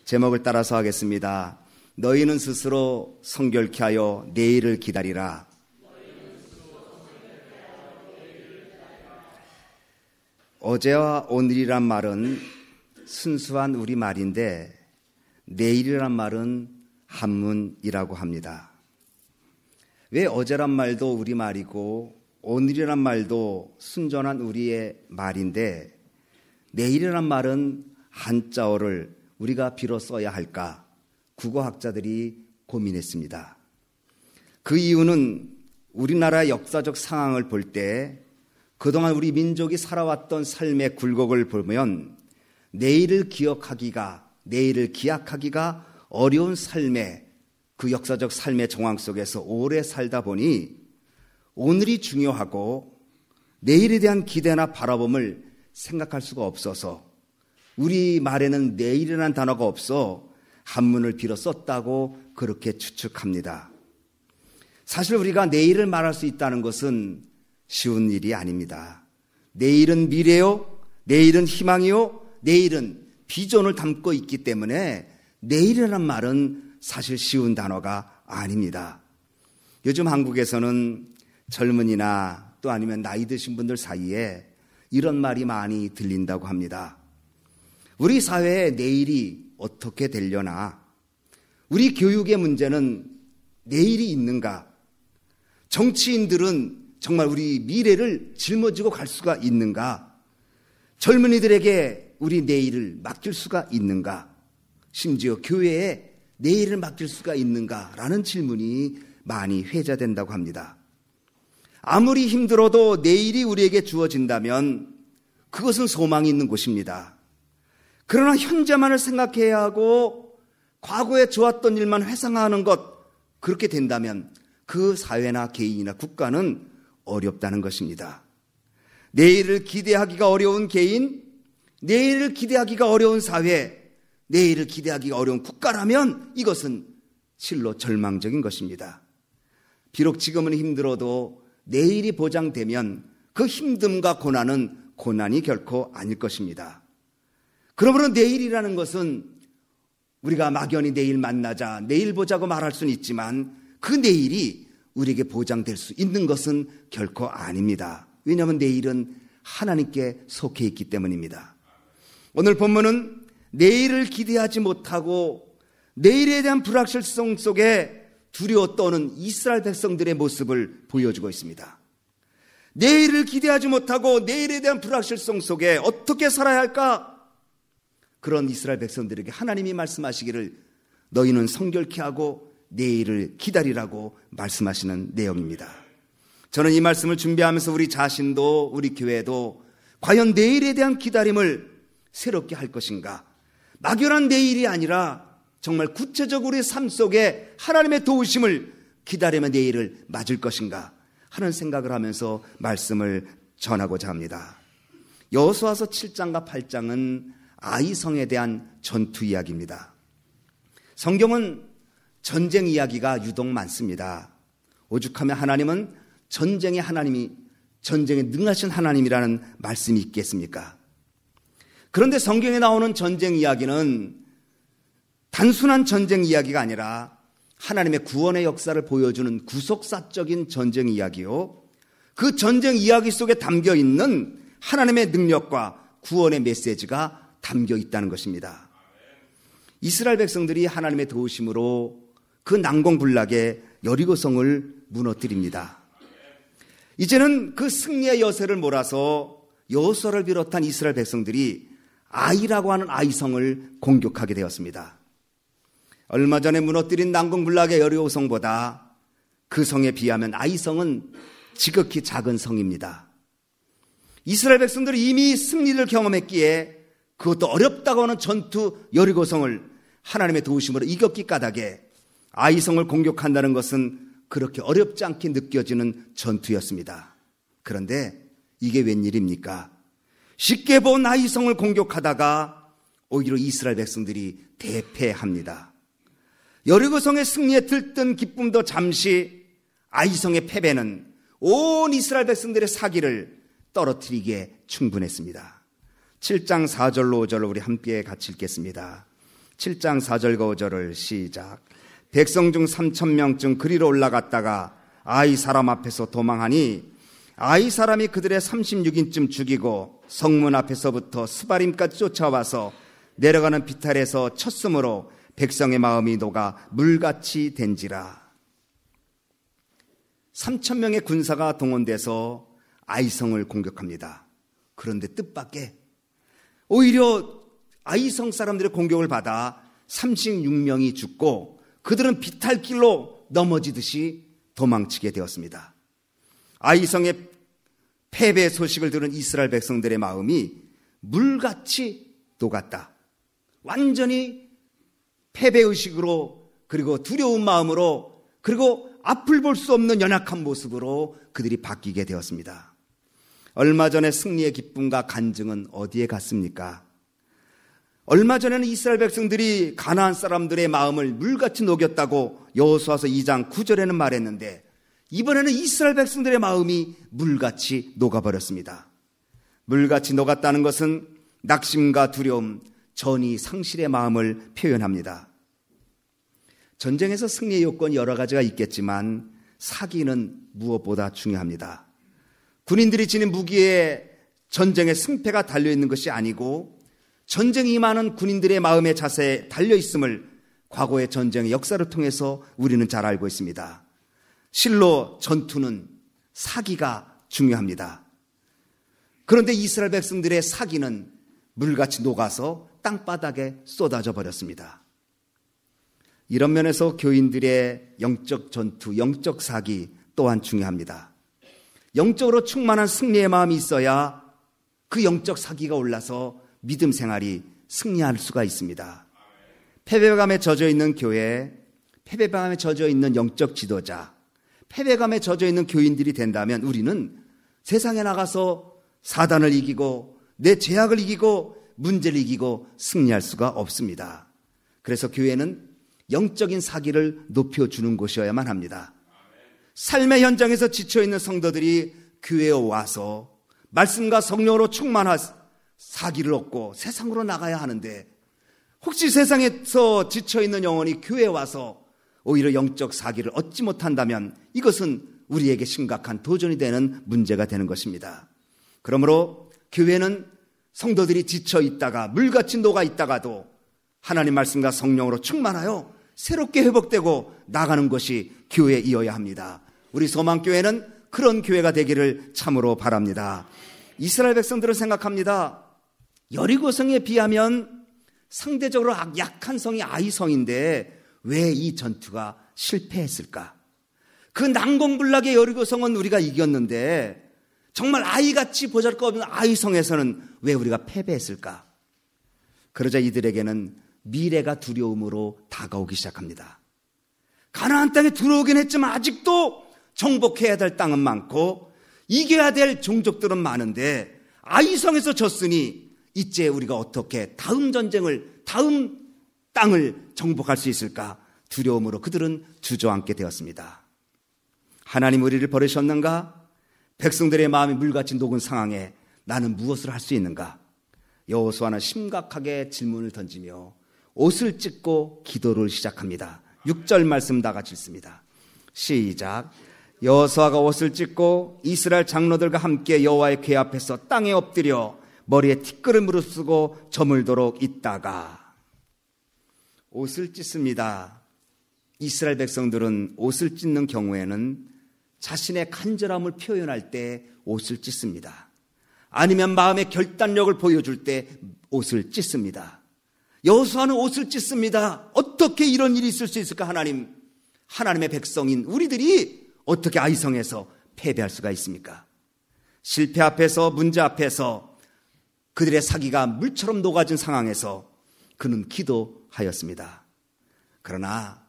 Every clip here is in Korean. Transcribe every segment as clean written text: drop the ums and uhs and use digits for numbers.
제목을 따라서 하겠습니다. 너희는 스스로 성결케 하여 내일을 기다리라. 어제와 오늘이란 말은 순수한 우리말인데 내일이란 말은 한문이라고 합니다. 왜 어제란 말도 우리말이고 오늘이란 말도 순전한 우리의 말인데 내일이란 말은 한자어를 우리가 비로 써야 할까? 국어학자들이 고민했습니다. 그 이유는 우리나라 역사적 상황을 볼 때 그동안 우리 민족이 살아왔던 삶의 굴곡을 보면 내일을 기억하기가, 내일을 기약하기가 어려운 삶의 그 역사적 삶의 정황 속에서 오래 살다 보니 오늘이 중요하고 내일에 대한 기대나 바라봄을 생각할 수가 없어서 우리 말에는 내일이라는 단어가 없어 한문을 빌어 썼다고 그렇게 추측합니다. 사실 우리가 내일을 말할 수 있다는 것은 쉬운 일이 아닙니다. 내일은 미래요, 내일은 희망이요, 내일은 비전을 담고 있기 때문에 내일이라는 말은 사실 쉬운 단어가 아닙니다. 요즘 한국에서는 젊은이나 또 아니면 나이 드신 분들 사이에 이런 말이 많이 들린다고 합니다. 우리 사회의 내일이 어떻게 되려나? 우리 교육의 문제는 내일이 있는가? 정치인들은 정말 우리 미래를 짊어지고 갈 수가 있는가? 젊은이들에게 우리 내일을 맡길 수가 있는가? 심지어 교회에 내일을 맡길 수가 있는가라는 질문이 많이 회자된다고 합니다. 아무리 힘들어도 내일이 우리에게 주어진다면 그것은 소망이 있는 곳입니다. 그러나 현재만을 생각해야 하고 과거에 좋았던 일만 회상하는 것, 그렇게 된다면 그 사회나 개인이나 국가는 어렵다는 것입니다. 내일을 기대하기가 어려운 개인, 내일을 기대하기가 어려운 사회, 내일을 기대하기가 어려운 국가라면 이것은 실로 절망적인 것입니다. 비록 지금은 힘들어도 내일이 보장되면 그 힘듦과 고난은 고난이 결코 아닐 것입니다. 그러므로 내일이라는 것은 우리가 막연히 내일 만나자, 내일 보자고 말할 수는 있지만 그 내일이 우리에게 보장될 수 있는 것은 결코 아닙니다. 왜냐하면 내일은 하나님께 속해 있기 때문입니다. 오늘 본문은 내일을 기대하지 못하고 내일에 대한 불확실성 속에 두려워 떠는 이스라엘 백성들의 모습을 보여주고 있습니다. 내일을 기대하지 못하고 내일에 대한 불확실성 속에 어떻게 살아야 할까? 그런 이스라엘 백성들에게 하나님이 말씀하시기를 너희는 성결케 하고 내일을 기다리라고 말씀하시는 내용입니다. 저는 이 말씀을 준비하면서 우리 자신도 우리 교회도 과연 내일에 대한 기다림을 새롭게 할 것인가? 막연한 내일이 아니라 정말 구체적으로 우리의 삶 속에 하나님의 도우심을 기다리며 내일을 맞을 것인가 하는 생각을 하면서 말씀을 전하고자 합니다. 여호수아서 7장과 8장은 아이성에 대한 전투 이야기입니다. 성경은 전쟁 이야기가 유독 많습니다. 오죽하면 하나님은 전쟁의 하나님이, 전쟁에 능하신 하나님이라는 말씀이 있겠습니까? 그런데 성경에 나오는 전쟁 이야기는 단순한 전쟁 이야기가 아니라 하나님의 구원의 역사를 보여주는 구속사적인 전쟁 이야기요. 그 전쟁 이야기 속에 담겨 있는 하나님의 능력과 구원의 메시지가 담겨 있다는 것입니다. 이스라엘 백성들이 하나님의 도우심으로 그 난공불락의 여리고성을 무너뜨립니다. 이제는 그 승리의 여세를 몰아서 여호수아를 비롯한 이스라엘 백성들이 아이라고 하는 아이성을 공격하게 되었습니다. 얼마 전에 무너뜨린 난공불락의 여리고성보다 그 성에 비하면 아이성은 지극히 작은 성입니다. 이스라엘 백성들이 이미 승리를 경험했기에 그것도 어렵다고 하는 전투 여리고성을 하나님의 도우심으로 이겼기 까닭에 아이성을 공격한다는 것은 그렇게 어렵지 않게 느껴지는 전투였습니다. 그런데 이게 웬일입니까? 쉽게 본 아이성을 공격하다가 오히려 이스라엘 백성들이 대패합니다. 여리고성의 승리에 들뜬 기쁨도 잠시, 아이성의 패배는 온 이스라엘 백성들의 사기를 떨어뜨리기에 충분했습니다. 7장 4절로 5절로 우리 함께 같이 읽겠습니다. 7장 4절과 5절을 시작. 백성 중 3,000명쯤 그리로 올라갔다가 아이 사람 앞에서 도망하니 아이 사람이 그들의 36인쯤 죽이고 성문 앞에서부터 스바림까지 쫓아와서 내려가는 비탈에서 쳤으므로 백성의 마음이 녹아 물같이 된지라. 3,000명의 군사가 동원돼서 아이성을 공격합니다. 그런데 뜻밖의 오히려 아이성 사람들의 공격을 받아 36명이 죽고 그들은 비탈길로 넘어지듯이 도망치게 되었습니다. 아이성의 패배 소식을 들은 이스라엘 백성들의 마음이 물같이 녹았다. 완전히 패배의식으로, 그리고 두려운 마음으로, 그리고 앞을 볼 수 없는 연약한 모습으로 그들이 바뀌게 되었습니다. 얼마 전에 승리의 기쁨과 간증은 어디에 갔습니까? 얼마 전에는 이스라엘 백성들이 가나안 사람들의 마음을 물같이 녹였다고 여호수아서 2장 9절에는 말했는데, 이번에는 이스라엘 백성들의 마음이 물같이 녹아버렸습니다. 물같이 녹았다는 것은 낙심과 두려움, 전이 상실의 마음을 표현합니다. 전쟁에서 승리의 요건이 여러 가지가 있겠지만 사기는 무엇보다 중요합니다. 군인들이 지닌 무기에 전쟁의 승패가 달려있는 것이 아니고 전쟁이 임하는 군인들의 마음의 자세에 달려있음을 과거의 전쟁의 역사를 통해서 우리는 잘 알고 있습니다. 실로 전투는 사기가 중요합니다. 그런데 이스라엘 백성들의 사기는 물같이 녹아서 땅바닥에 쏟아져 버렸습니다. 이런 면에서 교인들의 영적 전투, 영적 사기 또한 중요합니다. 영적으로 충만한 승리의 마음이 있어야 그 영적 사기가 올라서 믿음 생활이 승리할 수가 있습니다. 패배감에 젖어 있는 교회, 패배감에 젖어 있는 영적 지도자, 패배감에 젖어 있는 교인들이 된다면 우리는 세상에 나가서 사단을 이기고 내 죄악을 이기고 문제를 이기고 승리할 수가 없습니다. 그래서 교회는 영적인 사기를 높여주는 곳이어야만 합니다. 삶의 현장에서 지쳐있는 성도들이 교회에 와서 말씀과 성령으로 충만한 사기를 얻고 세상으로 나가야 하는데, 혹시 세상에서 지쳐있는 영혼이 교회에 와서 오히려 영적 사기를 얻지 못한다면 이것은 우리에게 심각한 도전이 되는 문제가 되는 것입니다. 그러므로 교회는 성도들이 지쳐있다가 물같이 녹아있다가도 하나님 말씀과 성령으로 충만하여 새롭게 회복되고 나가는 것이 교회이어야 합니다. 우리 소망교회는 그런 교회가 되기를 참으로 바랍니다. 이스라엘 백성들은 생각합니다. 여리고성에 비하면 상대적으로 약한 성이 아이성인데 왜 이 전투가 실패했을까? 그 난공불락의 여리고성은 우리가 이겼는데 정말 아이같이 보잘것없는 아이성에서는 왜 우리가 패배했을까? 그러자 이들에게는 미래가 두려움으로 다가오기 시작합니다. 가나안 땅에 들어오긴 했지만 아직도 정복해야 될 땅은 많고 이겨야 될 종족들은 많은데 아이성에서 졌으니 이제 우리가 어떻게 다음 전쟁을, 다음 땅을 정복할 수 있을까? 두려움으로 그들은 주저앉게 되었습니다. 하나님 우리를 버리셨는가? 백성들의 마음이 물같이 녹은 상황에 나는 무엇을 할 수 있는가? 여호수아는 심각하게 질문을 던지며 옷을 찢고 기도를 시작합니다. 6절 말씀 다 같이 읽습니다. 시작. 여호수아가 옷을 찢고 이스라엘 장로들과 함께 여호와의 궤 앞에서 땅에 엎드려 머리에 티끌을 쓰고 저물도록 있다가. 옷을 찢습니다. 이스라엘 백성들은 옷을 찢는 경우에는 자신의 간절함을 표현할 때 옷을 찢습니다. 아니면 마음의 결단력을 보여줄 때 옷을 찢습니다. 여호수아는 옷을 찢습니다. 어떻게 이런 일이 있을 수 있을까? 하나님의 백성인 우리들이 어떻게 아이성에서 패배할 수가 있습니까? 실패 앞에서, 문제 앞에서 그들의 사기가 물처럼 녹아진 상황에서 그는 기도하였습니다. 그러나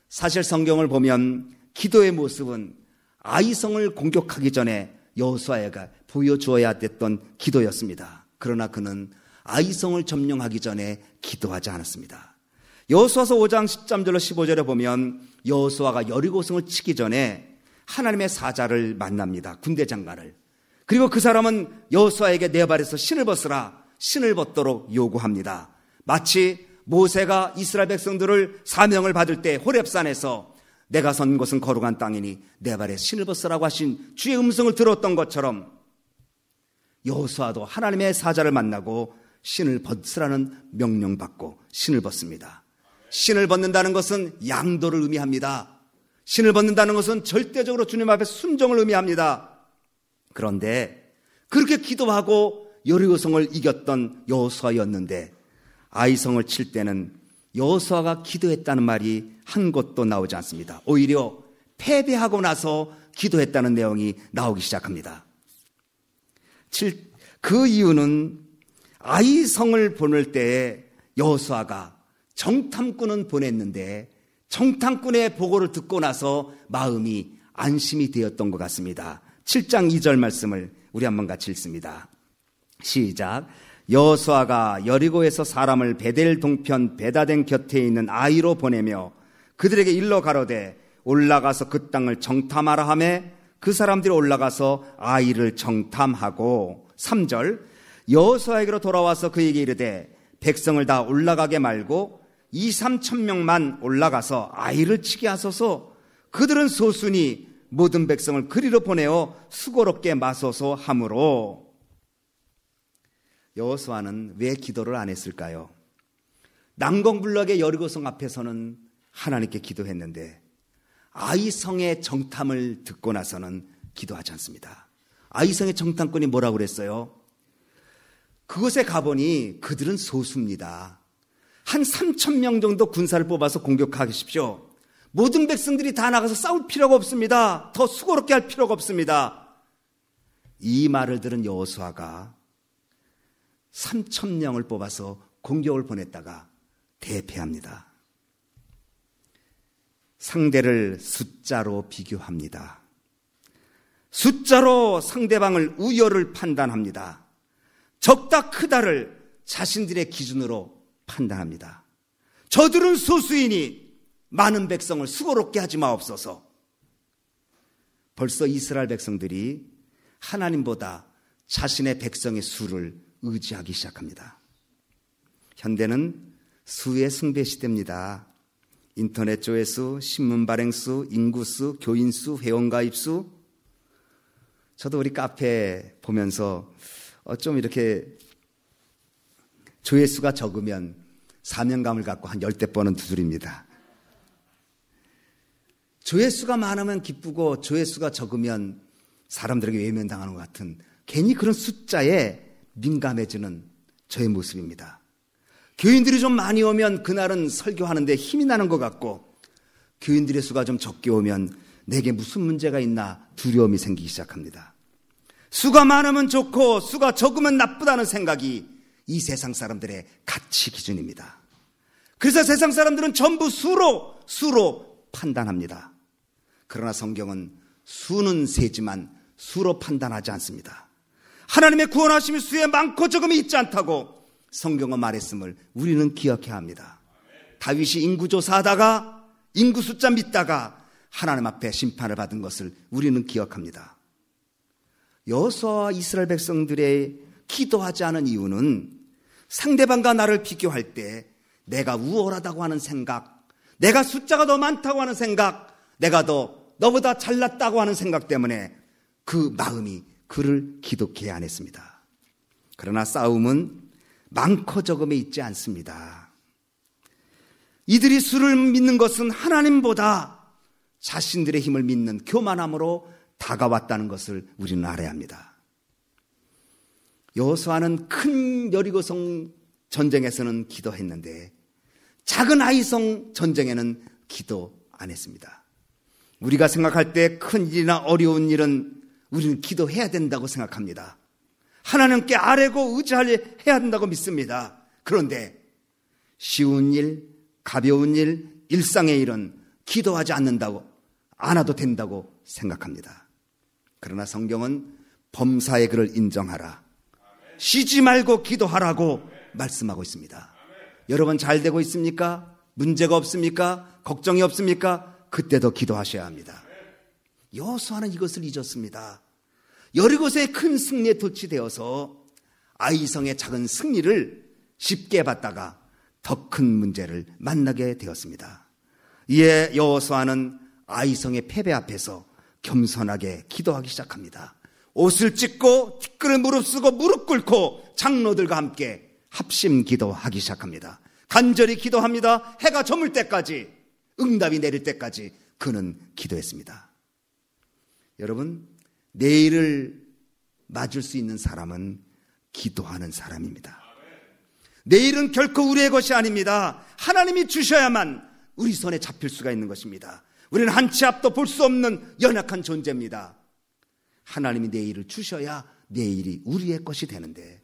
사실 성경을 보면 기도의 모습은 아이성을 공격하기 전에 여호수아가 보여주어야 됐던 기도였습니다. 그러나 그는 아이성을 점령하기 전에 기도하지 않았습니다. 여호수아서 5장 13절로 15절에 보면 여호수아가 여리고성을 치기 전에 하나님의 사자를 만납니다. 군대 장관을. 그리고 그 사람은 여호수아에게 네 발에서 신을 벗으라, 신을 벗도록 요구합니다. 마치 모세가 이스라엘 백성들을 사명을 받을 때 호렙산에서 내가 선 곳은 거룩한 땅이니 내 발에 신을 벗으라고 하신 주의 음성을 들었던 것처럼 여호수아도 하나님의 사자를 만나고 신을 벗으라는 명령받고 신을 벗습니다. 신을 벗는다는 것은 양도를 의미합니다. 신을 벗는다는 것은 절대적으로 주님 앞에 순종을 의미합니다. 그런데 그렇게 기도하고 여리고성을 이겼던 여호수아였는데 아이성을 칠 때는 여호수아가 기도했다는 말이 한 곳도 나오지 않습니다. 오히려 패배하고 나서 기도했다는 내용이 나오기 시작합니다. 그 이유는 아이성을 보낼 때에 여호수아가 정탐꾼은 보냈는데 정탐꾼의 보고를 듣고 나서 마음이 안심이 되었던 것 같습니다. 7장 2절 말씀을 우리 한번 같이 읽습니다. 시작. 여호수아가 여리고에서 사람을 베델 동편 베다된 곁에 있는 아이로 보내며 그들에게 일러 가로되 올라가서 그 땅을 정탐하라 하며 그 사람들이 올라가서 아이를 정탐하고 3절 여호수아에게로 돌아와서 그에게 이르되 백성을 다 올라가게 말고 2-3천 명만 올라가서 아이를 치게 하소서. 그들은 소순이 모든 백성을 그리로 보내어 수고롭게 마소서 하므로. 여호수아는 왜 기도를 안 했을까요? 난공불락의 여리고성 앞에서는 하나님께 기도했는데 아이성의 정탐을 듣고 나서는 기도하지 않습니다. 아이성의 정탐꾼이 뭐라고 그랬어요? 그곳에 가보니 그들은 소수입니다. 한 3,000명 정도 군사를 뽑아서 공격하십시오. 모든 백성들이 다 나가서 싸울 필요가 없습니다. 더 수고롭게 할 필요가 없습니다. 이 말을 들은 여호수아가 3,000명을 뽑아서 공격을 보냈다가 대패합니다. 상대를 숫자로 비교합니다. 숫자로 상대방을 우열을 판단합니다. 적다 크다를 자신들의 기준으로 판단합니다. 저들은 소수이니 많은 백성을 수고롭게 하지 마옵소서. 벌써 이스라엘 백성들이 하나님보다 자신의 백성의 수를 의지하기 시작합니다. 현대는 수의 숭배 시대입니다. 인터넷 조회수, 신문 발행수, 인구수, 교인수, 회원가입수. 저도 우리 카페 보면서 좀 이렇게 조회수가 적으면 사명감을 갖고 한 10대 번은 두드립니다. 조회수가 많으면 기쁘고 조회수가 적으면 사람들에게 외면당하는 것 같은 괜히 그런 숫자에 민감해지는 저의 모습입니다. 교인들이 좀 많이 오면 그날은 설교하는데 힘이 나는 것 같고 교인들의 수가 좀 적게 오면 내게 무슨 문제가 있나 두려움이 생기기 시작합니다. 수가 많으면 좋고 수가 적으면 나쁘다는 생각이 이 세상 사람들의 가치 기준입니다. 그래서 세상 사람들은 전부 수로 판단합니다. 그러나 성경은 수는 세지만 수로 판단하지 않습니다. 하나님의 구원하심이 수에 많고 적음이 있지 않다고 성경은 말했음을 우리는 기억해야 합니다. 다윗이 인구조사하다가 인구 숫자 믿다가 하나님 앞에 심판을 받은 것을 우리는 기억합니다. 여호수아와 이스라엘 백성들의 기도하지 않은 이유는 상대방과 나를 비교할 때 내가 우월하다고 하는 생각, 내가 숫자가 더 많다고 하는 생각, 내가 너보다 잘났다고 하는 생각 때문에 그 마음이 그를 기독케 안 했습니다. 그러나 싸움은 많고 적음에 있지 않습니다. 이들이 수를 믿는 것은 하나님보다 자신들의 힘을 믿는 교만함으로 다가왔다는 것을 우리는 알아야 합니다. 여호수아는 큰 여리고성 전쟁에서는 기도했는데 작은 아이성 전쟁에는 기도 안 했습니다. 우리가 생각할 때 큰 일이나 어려운 일은 우리는 기도해야 된다고 생각합니다. 하나님께 아뢰고 의지해야 된다고 믿습니다. 그런데 쉬운 일, 가벼운 일, 일상의 일은 기도하지 않아도 된다고 생각합니다. 그러나 성경은 범사의 그를 인정하라, 쉬지 말고 기도하라고 말씀하고 있습니다. 여러분 잘 되고 있습니까? 문제가 없습니까? 걱정이 없습니까? 그때도 기도하셔야 합니다. 여호수아는 이것을 잊었습니다. 여리고서의 큰 승리에 도취되어서 아이성의 작은 승리를 쉽게 받다가 더 큰 문제를 만나게 되었습니다. 이에 여호수아는 아이성의 패배 앞에서 겸손하게 기도하기 시작합니다. 옷을 찢고 티끌을 무릅쓰고 무릎 꿇고 장로들과 함께 합심 기도하기 시작합니다. 간절히 기도합니다. 해가 저물 때까지, 응답이 내릴 때까지 그는 기도했습니다. 여러분, 내일을 맞을 수 있는 사람은 기도하는 사람입니다. 내일은 결코 우리의 것이 아닙니다. 하나님이 주셔야만 우리 손에 잡힐 수가 있는 것입니다. 우리는 한 치 앞도 볼 수 없는 연약한 존재입니다. 하나님이 내일을 주셔야 내일이 우리의 것이 되는데,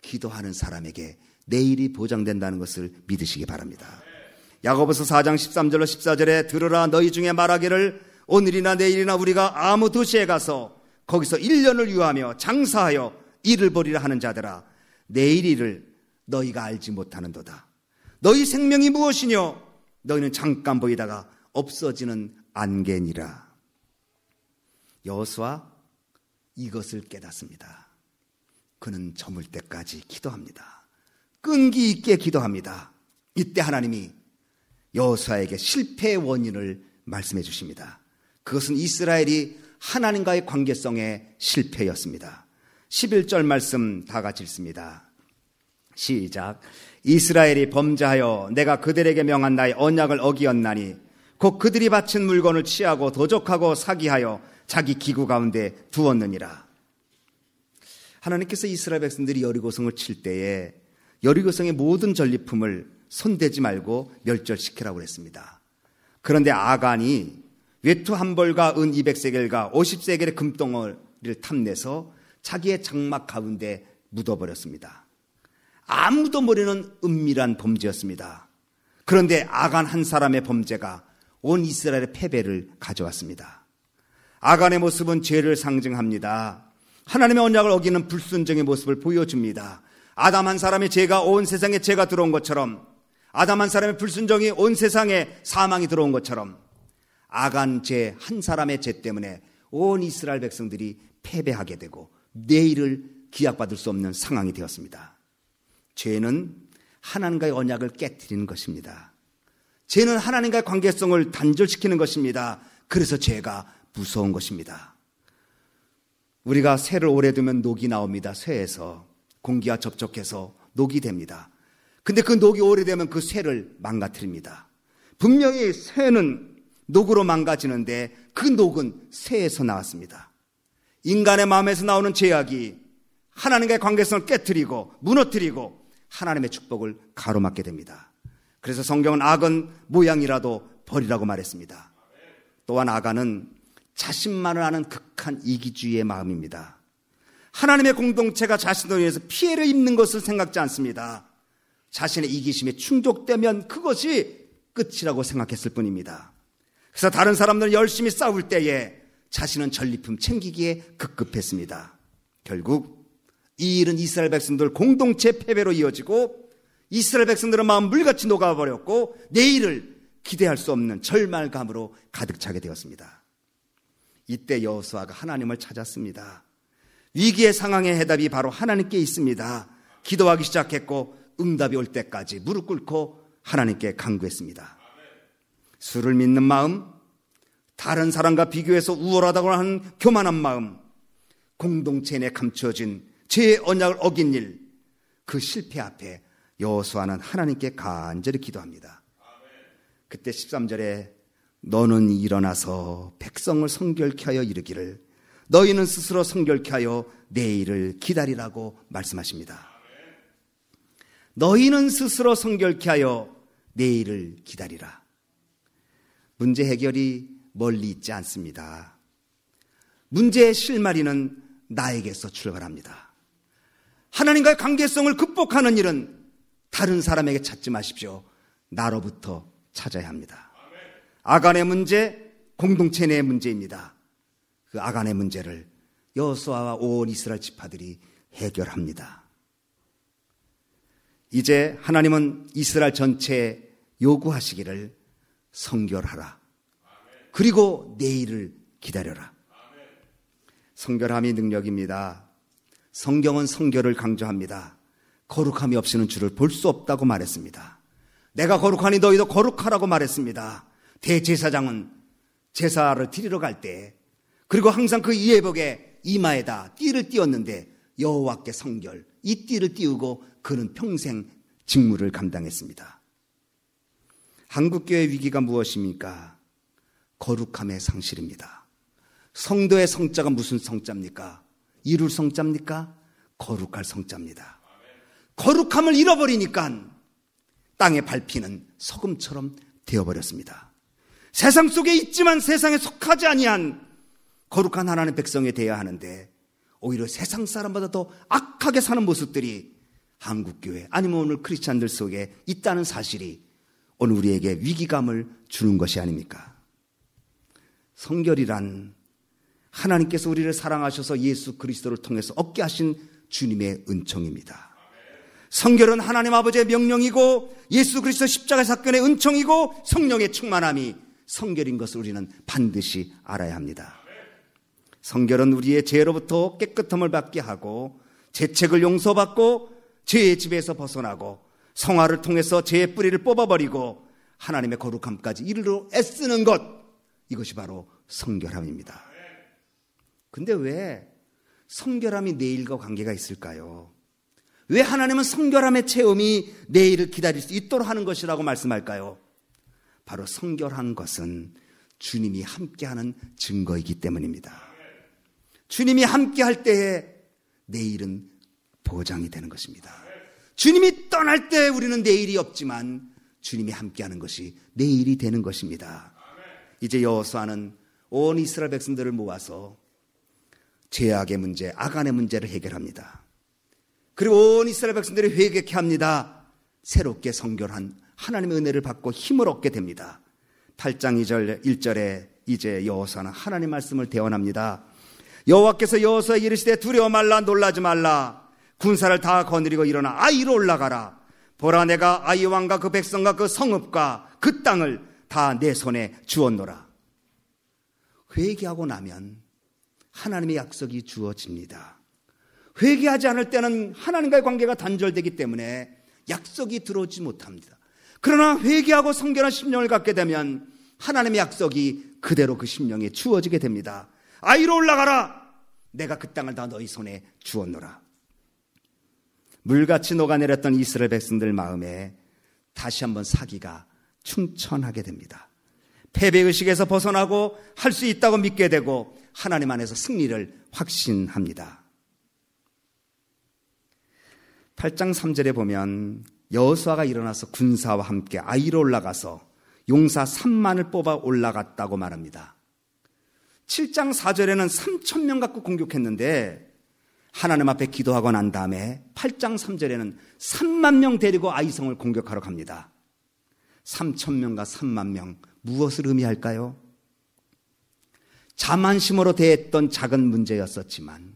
기도하는 사람에게 내일이 보장된다는 것을 믿으시기 바랍니다. 야고보서 4장 13절로 14절에 들으라, 너희 중에 말하기를 오늘이나 내일이나 우리가 아무 도시에 가서 거기서 1년을 유하며 장사하여 일을 벌이라 하는 자들아, 내일 일을 너희가 알지 못하는도다. 너희 생명이 무엇이뇨? 너희는 잠깐 보이다가 없어지는 안개니라. 여호수아 이것을 깨닫습니다. 그는 저물 때까지 기도합니다. 끈기 있게 기도합니다. 이때 하나님이 여호수아에게 실패의 원인을 말씀해 주십니다. 그것은 이스라엘이 하나님과의 관계성의 실패였습니다. 11절 말씀 다 같이 읽습니다. 시작. 이스라엘이 범죄하여 내가 그들에게 명한 나의 언약을 어기었나니 곧 그들이 바친 물건을 취하고 도적하고 사기하여 자기 기구 가운데 두었느니라. 하나님께서 이스라엘 백성들이 여리고성을 칠 때에 여리고성의 모든 전리품을 손대지 말고 멸절시키라고 그랬습니다. 그런데 아간이 외투 한 벌과 은 200세겔과 50세겔의 금덩어리를 탐내서 자기의 장막 가운데 묻어버렸습니다. 아무도 모르는 은밀한 범죄였습니다. 그런데 아간 한 사람의 범죄가 온 이스라엘의 패배를 가져왔습니다. 아간의 모습은 죄를 상징합니다. 하나님의 언약을 어기는 불순종의 모습을 보여줍니다. 아담 한 사람의 죄가 온 세상에 죄가 들어온 것처럼, 아담 한 사람의 불순종이 온 세상에 사망이 들어온 것처럼, 아간 죄 한 사람의 죄 때문에 온 이스라엘 백성들이 패배하게 되고 내일을 기약받을 수 없는 상황이 되었습니다. 죄는 하나님과의 언약을 깨트리는 것입니다. 죄는 하나님과의 관계성을 단절시키는 것입니다. 그래서 죄가 무서운 것입니다. 우리가 쇠를 오래 두면 녹이 나옵니다. 쇠에서 공기와 접촉해서 녹이 됩니다. 근데 그 녹이 오래되면 그 쇠를 망가뜨립니다. 분명히 쇠는 녹으로 망가지는데 그 녹은 쇠에서 나왔습니다. 인간의 마음에서 나오는 죄악이 하나님과의 관계성을 깨트리고 무너뜨리고 하나님의 축복을 가로막게 됩니다. 그래서 성경은 악은 모양이라도 버리라고 말했습니다. 또한 아간은 자신만을 아는 극한 이기주의의 마음입니다. 하나님의 공동체가 자신으로 인해서 피해를 입는 것을 생각지 않습니다. 자신의 이기심에 충족되면 그것이 끝이라고 생각했을 뿐입니다. 그래서 다른 사람들은 열심히 싸울 때에 자신은 전리품 챙기기에 급급했습니다. 결국 이 일은 이스라엘 백성들 공동체 패배로 이어지고 이스라엘 백성들은 마음 물같이 녹아버렸고 내일을 기대할 수 없는 절망감으로 가득 차게 되었습니다. 이때 여호수아가 하나님을 찾았습니다. 위기의 상황의 해답이 바로 하나님께 있습니다. 기도하기 시작했고 응답이 올 때까지 무릎 꿇고 하나님께 간구했습니다. 수를 믿는 마음, 다른 사람과 비교해서 우월하다고 하는 교만한 마음, 공동체 내에 감추어진 죄의 언약을 어긴 일, 그 실패 앞에 여호수아는 하나님께 간절히 기도합니다. 그때 13절에 너는 일어나서 백성을 성결케 하여 이르기를 너희는 스스로 성결케 하여 내일을 기다리라고 말씀하십니다. 너희는 스스로 성결케 하여 내일을 기다리라. 문제 해결이 멀리 있지 않습니다. 문제의 실마리는 나에게서 출발합니다. 하나님과의 관계성을 극복하는 일은 다른 사람에게 찾지 마십시오. 나로부터 찾아야 합니다. 아간의 문제, 공동체 내의 문제입니다. 그 아간의 문제를 여호수아와 온 이스라엘 지파들이 해결합니다. 이제 하나님은 이스라엘 전체에 요구하시기를 성결하라. 그리고 내일을 기다려라. 성결함이 능력입니다. 성경은 성결을 강조합니다. 거룩함이 없이는 주를 볼 수 없다고 말했습니다. 내가 거룩하니 너희도 거룩하라고 말했습니다. 대제사장은 제사를 드리러 갈 때, 그리고 항상 그 예복의 이마에다 띠를 띄웠는데 여호와께 성결, 이 띠를 띄우고 그는 평생 직무를 감당했습니다. 한국교회의 위기가 무엇입니까? 거룩함의 상실입니다. 성도의 성자가 무슨 성자입니까? 이룰 성자입니까? 거룩할 성자입니다. 거룩함을 잃어버리니까 땅에 밟히는 소금처럼 되어버렸습니다. 세상 속에 있지만 세상에 속하지 아니한 거룩한 하나님의 백성이 되어야 하는데 오히려 세상 사람보다 더 악하게 사는 모습들이 한국교회 아니면 오늘 크리스찬들 속에 있다는 사실이 오늘 우리에게 위기감을 주는 것이 아닙니까? 성결이란 하나님께서 우리를 사랑하셔서 예수 그리스도를 통해서 얻게 하신 주님의 은총입니다. 성결은 하나님 아버지의 명령이고 예수 그리스도 십자가 사건의 은총이고 성령의 충만함이 성결인 것을 우리는 반드시 알아야 합니다. 성결은 우리의 죄로부터 깨끗함을 받게 하고 죄책을 용서받고 죄의 지배에서 벗어나고 성화를 통해서 죄의 뿌리를 뽑아버리고 하나님의 거룩함까지 이르러 애쓰는 것, 이것이 바로 성결함입니다. 근데 왜 성결함이 내일과 관계가 있을까요? 왜 하나님은 성결함의 체험이 내일을 기다릴 수 있도록 하는 것이라고 말씀할까요? 바로 성결한 것은 주님이 함께하는 증거이기 때문입니다. 주님이 함께할 때에 내일은 보장이 되는 것입니다. 주님이 떠날 때 우리는 내일이 없지만 주님이 함께하는 것이 내일이 되는 것입니다. 이제 여호수아는 온 이스라엘 백성들을 모아서 죄악의 문제, 아간의 문제를 해결합니다. 그리고 온 이스라엘 백성들이 회개케 합니다. 새롭게 성결한 하나님의 은혜를 받고 힘을 얻게 됩니다. 8장 2절 1절에 이제 여호수아는 하나님 말씀을 대언합니다. 여호와께서 여호수아에게 이르시되 두려워 말라, 놀라지 말라. 군사를 다 거느리고 일어나 아이로 올라가라. 보라, 내가 아이 왕과 그 백성과 그 성읍과 그 땅을 다 내 손에 주었노라. 회개하고 나면 하나님의 약속이 주어집니다. 회개하지 않을 때는 하나님과의 관계가 단절되기 때문에 약속이 들어오지 못합니다. 그러나 회개하고 성결한 심령을 갖게 되면 하나님의 약속이 그대로 그 심령에 주어지게 됩니다. 아이로 올라가라. 내가 그 땅을 다 너희 손에 주었노라. 물같이 녹아내렸던 이스라엘 백성들 마음에 다시 한번 사기가 충천하게 됩니다. 패배의식에서 벗어나고 할 수 있다고 믿게 되고 하나님 안에서 승리를 확신합니다. 8장 3절에 보면 여호수아가 일어나서 군사와 함께 아이로 올라가서 용사 3만을 뽑아 올라갔다고 말합니다. 7장 4절에는 3,000명 갖고 공격했는데 하나님 앞에 기도하고 난 다음에 8장 3절에는 3만 명 데리고 아이성을 공격하러 갑니다. 3,000명과 3만 명, 무엇을 의미할까요? 자만심으로 대했던 작은 문제였었지만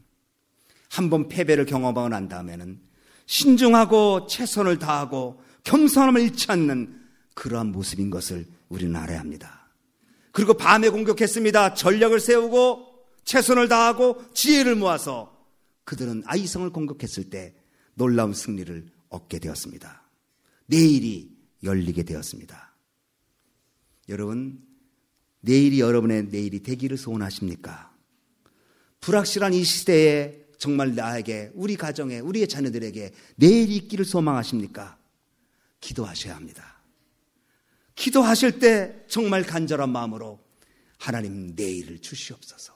한번 패배를 경험하고 난 다음에는 신중하고 최선을 다하고 겸손함을 잃지 않는 그러한 모습인 것을 우리는 알아야 합니다. 그리고 밤에 공격했습니다. 전략을 세우고 최선을 다하고 지혜를 모아서 그들은 아이성을 공격했을 때 놀라운 승리를 얻게 되었습니다. 내일이 열리게 되었습니다. 여러분, 내일이 여러분의 내일이 되기를 소원하십니까? 불확실한 이 시대에 정말 나에게, 우리 가정에, 우리의 자녀들에게 내일이 있기를 소망하십니까? 기도하셔야 합니다. 기도하실 때 정말 간절한 마음으로 하나님 내일을 주시옵소서.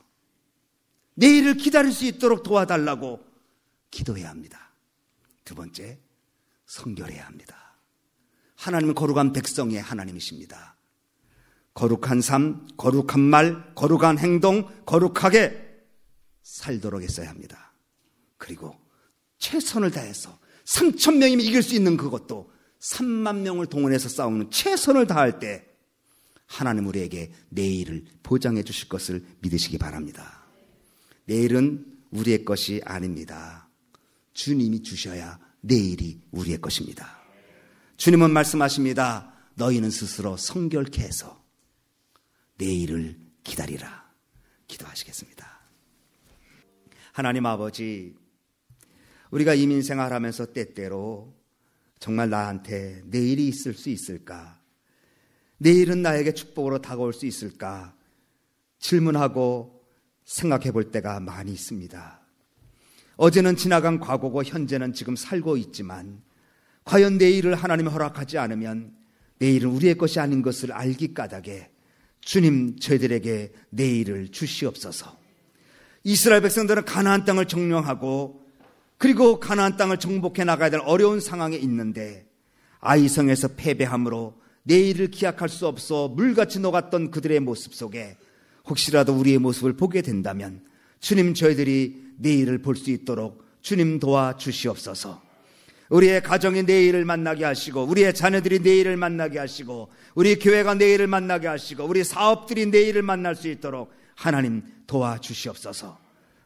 내일을 기다릴 수 있도록 도와달라고 기도해야 합니다. 두 번째, 성결해야 합니다. 하나님은 거룩한 백성의 하나님이십니다. 거룩한 삶, 거룩한 말, 거룩한 행동, 거룩하게 살도록 했어야 합니다. 그리고 최선을 다해서 3,000명이면 이길 수 있는 그것도 3만 명을 동원해서 싸우는 최선을 다할 때 하나님 우리에게 내일을 보장해 주실 것을 믿으시기 바랍니다. 내일은 우리의 것이 아닙니다. 주님이 주셔야 내일이 우리의 것입니다. 주님은 말씀하십니다. 너희는 스스로 성결케 해서 내일을 기다리라. 기도하시겠습니다. 하나님 아버지, 우리가 이민생활하면서 때때로 정말 나한테 내일이 있을 수 있을까? 내일은 나에게 축복으로 다가올 수 있을까? 질문하고 생각해 볼 때가 많이 있습니다. 어제는 지나간 과거고 현재는 지금 살고 있지만 과연 내일을 하나님이 허락하지 않으면 내일은 우리의 것이 아닌 것을 알기 까닭에 주님 저희들에게 내일을 주시옵소서. 이스라엘 백성들은 가나안 땅을 점령하고 그리고 가나안 땅을 정복해 나가야 될 어려운 상황에 있는데 아이성에서 패배함으로 내일을 기약할 수 없어 물같이 녹았던 그들의 모습 속에 혹시라도 우리의 모습을 보게 된다면 주님 저희들이 내일을 볼 수 있도록 주님 도와주시옵소서. 우리의 가정이 내일을 만나게 하시고 우리의 자녀들이 내일을 만나게 하시고 우리 교회가 내일을 만나게 하시고 우리 사업들이 내일을 만날 수 있도록 하나님 도와주시옵소서.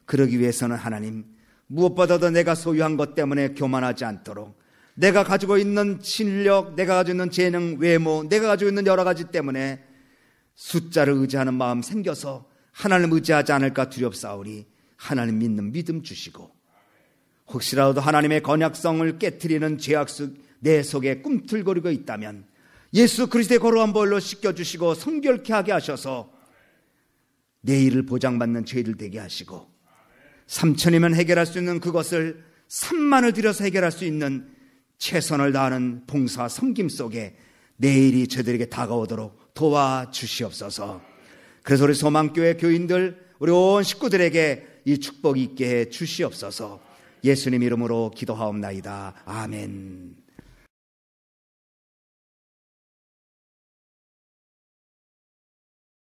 그러기 위해서는 하나님 무엇보다도 내가 소유한 것 때문에 교만하지 않도록 내가 가지고 있는 실력, 내가 가지고 있는 재능, 외모, 내가 가지고 있는 여러 가지 때문에 숫자를 의지하는 마음 생겨서 하나님 의지하지 않을까 두렵사오니 하나님 믿는 믿음 주시고 혹시라도 하나님의 언약성을 깨트리는 죄악 내 속에 꿈틀거리고 있다면 예수 그리스도의 거룩한 보혈로 씻겨주시고 성결케 하게 하셔서 내일을 보장받는 저희들 되게 하시고 3천이면 해결할 수 있는 그것을 3만을 들여서 해결할 수 있는 최선을 다하는 봉사 섬김 속에 내일이 저희들에게 다가오도록 도와주시옵소서. 그래서 우리 소망교회 교인들 우리 온 식구들에게 이 축복이 있게 해 주시옵소서. 예수님 이름으로 기도하옵나이다. 아멘.